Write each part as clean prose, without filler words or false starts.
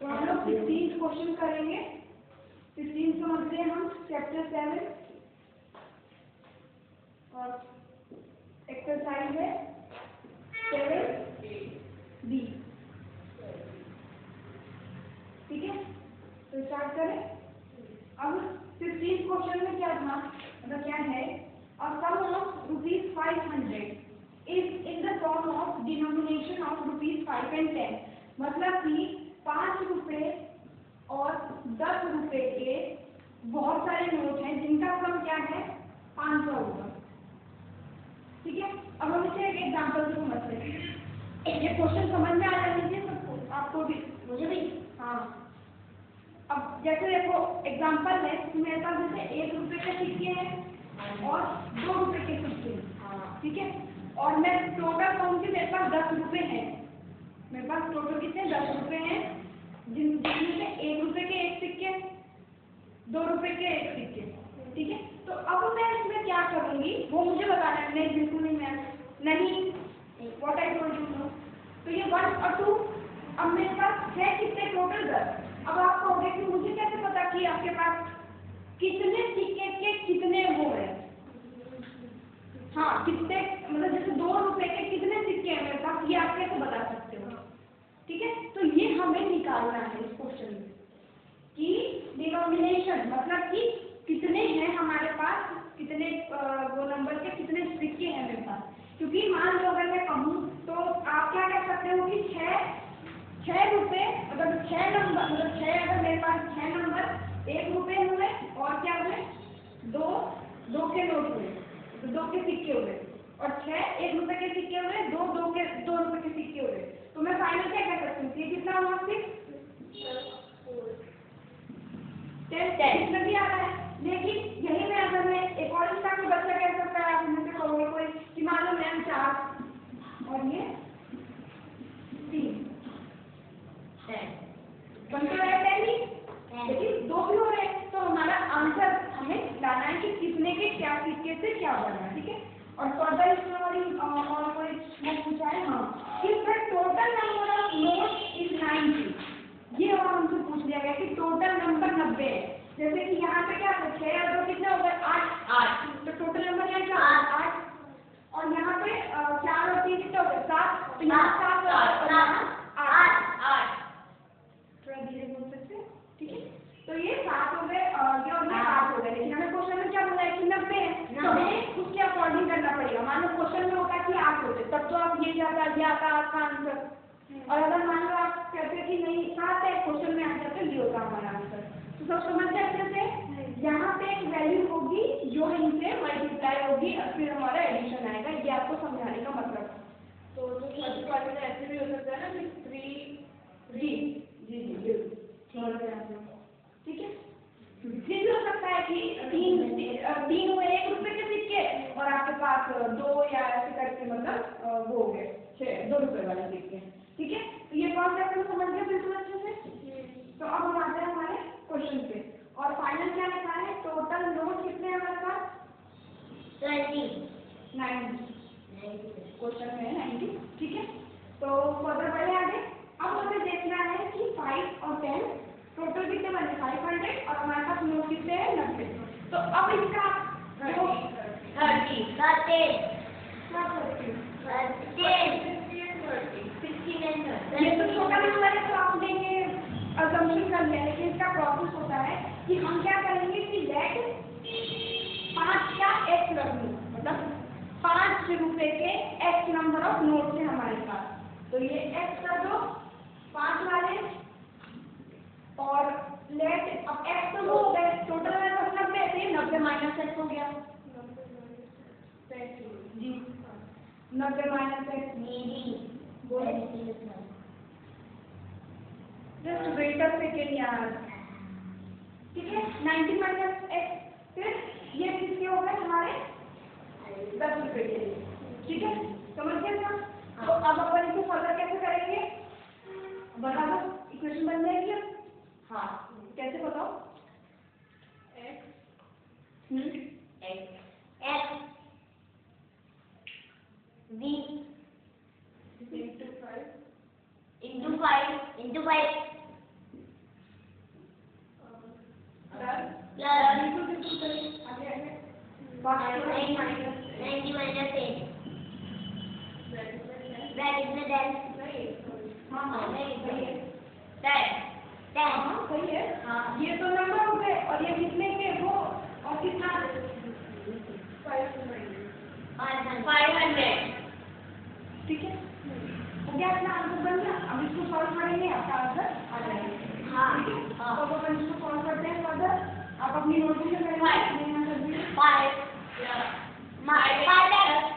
तो हम लोग 16 क्वेश्चन करेंगे। 16 समझते हैं हम चैप्टर 7 और एक्सरसाइज है 7B। ठीक है, तो स्टार्ट करें। अब 15 क्वेश्चन में क्या था, मतलब क्या है, a sum of ₹500 is in the form of denomination of ₹5 and 10। मतलब कि 5 रुपए और 10 रुपए के बहुत सारे नोट हैं जिनका सम क्या है 500 होगा। ठीक है, अब हम इसे एक एग्जाम्पल से समझते हैं। ये क्वेश्चन समझ में आ रहा है सबको, आपको भी, मुझे भी। हाँ, अब जैसे देखो एग्जाम्पल है कि मेरे पास जैसे 1 रुपए के सिक्के हैं और 2 रुपए के सिक्के हैं। ठीक है, और मैं टोटल कहूँगी मेरे पास 10 रुपए हैं। मेरे पास टोटल कितने 10 रुपए हैं, जिनमें से 1 रुपए के 1 सिक्के, 2 रुपए के 1 सिक्के। ठीक है, तो अब मैं इसमें क्या करूँगी वो मुझे बताना है। नहीं, बिल्कुल नहीं मैम, नहीं, व्हाट आई टोल्ड यू। तो ये 1 और 2, अब मेरे पास है कितने टोटल 10। अब आप कहोगे कि मुझे कैसे पता कि आपके पास कितने सिक्के के कितने वो है। हाँ, कितने, मतलब जैसे 2 रुपए के कितने सिक्के हैं मेरे पास, ये आप कैसे बता सकते हो। ठीक है, तो ये हमें निकालना है इस क्वेश्चन में कि डिनोमिनेशन मतलब कि कितने हैं हमारे पास, कितने वो नंबर के कितने सिक्के हैं मेरे पास। क्योंकि मान लो अगर मैं कहूँ तो आप क्या कह सकते हो कि 6 रुपए, अगर 6 नंबर, मतलब 6, अगर मेरे पास 6 नंबर 1 रुपए हुए और क्या हुए 2 के नोट हुए, तो 2 के सिक्के हुए, और 6 1 रुपए के सिक्के हुए, 2 रुपए के सिक्के हुए। तो मैं फाइनल क्या कह सकती हूँ, ये कितना हुआ फिर 10 में भी आ रहा है। लेकिन यही में अगर मैं एक और इसका कोई बच्चा कह सकता है, आप मुझे कहोगे कोई कि मान लो मैम 4 और ये 3 बन तो रहा है 10 ही, लेकिन 2 भी हो रहे हैं। तो हमारा आंसर हमें लाना है कि कितने के क्या सिक्के से क्या बना। ठीक है, और फर्दर इसमें और कोई पूछा है हाँ कि total number of note is 90। ये और हमसे पूछ लिया गया कि टोटल नंबर 90 है। जैसे कि यहाँ पे क्या है 6 और 2 कितने हो गए 8, तो टोटल नंबर यहाँ क्या 8, और यहाँ पे 4 और 3 कितने हो गए 7, तो यहाँ 7 और 8। थोड़ा धीरे बोल सकते हैं। ठीक है, तो ये 7 हो गए और ये 8 हो गए। लेकिन हमें क्वेश्चन में क्या बोला है कि 90 है, तो हमें उसके अकॉर्डिंग करना पड़ेगा। मान लो क्वेश्चन में होता कि 8 होते, तब तो आप ये जाता आपका आंसर। और अगर मान लो आप कहते कि नहीं 7 है, क्वेश्चन में आ जाता तो ये होता हमारा आंसर। तो सब समझ जाते थे, यहाँ पे एक वैल्यू होगी जो इनसे मल्टीप्लाई होगी और फिर हमारा एडिशन आएगा। ये आपको समझाने का मतलब। तो जो फर्स्ट ऐसे भी हो सकता है ना कि 3 जी ठीक है, फिर भी हो सकता है कि 3 हुए 1 रुपए के सिक्के और आपके पास 2 या ऐसे करके, मतलब वो हो गए 2 रुपए वाले सिक्के। ठीक है, तो ये कॉन्सेप्ट हम समझ गए बिल्कुल अच्छे से। तो अब हम आते हैं हमारे क्वेश्चन पे, और फाइनल क्या लिखा है, टोटल नोट कितने हैं हमारे पास 90 क्वेश्चन में 90। ठीक है, तो फर्दर बढ़े आगे। अब हमें देखना है कि 5 और 10 टोटल कितने बने 500 और हमारे पास नोट कितने हैं 90। तो अब इसका 30 ये तो छोटा नंबर है तो आपने ये असम्पशन कर लिया, लेकिन इसका प्रोसेस होता है कि हम क्या करेंगे कि लेट 5 का x रख लूँ, मतलब 5 रुपए के x नंबर ऑफ नोट है हमारे पास। तो ये x कर दो 5 वाले, और लेट अब x तो हो गए, टोटल हमारे पास 90 थे, 90 माइनस x हो गया जी, 90 minus x just wait a second यार। ठीक है, 90 माइनस x, फिर ये किसके हो गए हमारे 10 रुपए के लिए। ठीक है, समझ गए ना। तो अब अपन इसको फर्दर कैसे करेंगे बता दो, इक्वेशन बन जाएगी। हाँ, कैसे बताओ x v into 5 into 5 बिल्कुल बिल्कुल करें, आगे आगे 90 minus 8 ब्रैकेट में 10 हाँ हाँ नहीं सही है, 10 हाँ सही है, ये तो नंबर हो गए और ये कितने के वो और कितना 500 ठीक है, हो गया अपना आंसर बन गया। अब इसको सॉल्व करेंगे, आपका आंसर आ जाएगा। हाँ ठीक है, हाँ तो अपन इसको सॉल्व करते हैं फर्दर। आप अपनी नोटबुक में करेंगे, 5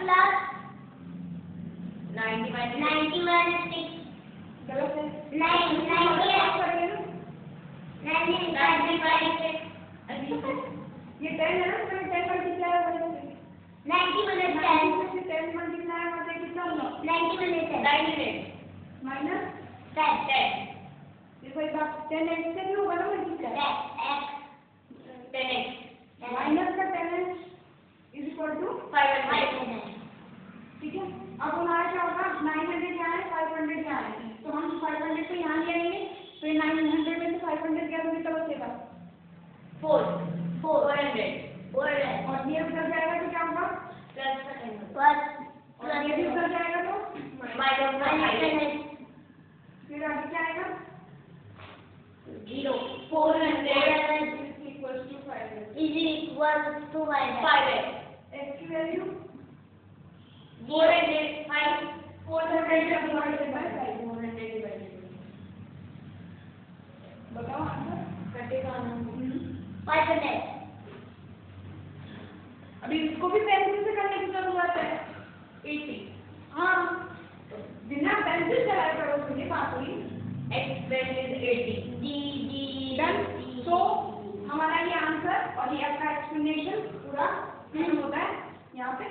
plus 90 minus 6 गलत है, 90 ये 10 है ना, इसमें 10 मल्टीप्लाई हो जाएगा, 90 minus 10 में से 10 मल्टीप्लाई होता है कितना हुआ 90 minus 10 माइनस 10 देखो एक बात 10x से भी होगा ना मल्टीप्लाई, माइनस का 10x इज इक्वल टू 500 ठीक है। अब हमारा क्या होगा 900 यहाँ है 500 यहाँ है, तो हम 500 को यहाँ ले आएंगे, तो ये 900 में से 500 क्या कितना बचेगा 400 और ये उधर जाएगा तो क्या होगा और ये भी उधर जाएगा तो फिर आगे क्या आएगा 400 equals to 500 is equal to 500 x की वैल्यू 400 बताओ आंसर कटेगा 500 अभी इसको भी पेंसिल से करने की जरूरत है 80 हाँ बिना पेंसिल चलाए करो मुझे बात हुई x value is 80 डन। तो हमारा ये आंसर और ये आपका एक्सप्लेनेशन पूरा खत्म होता है यहाँ पे।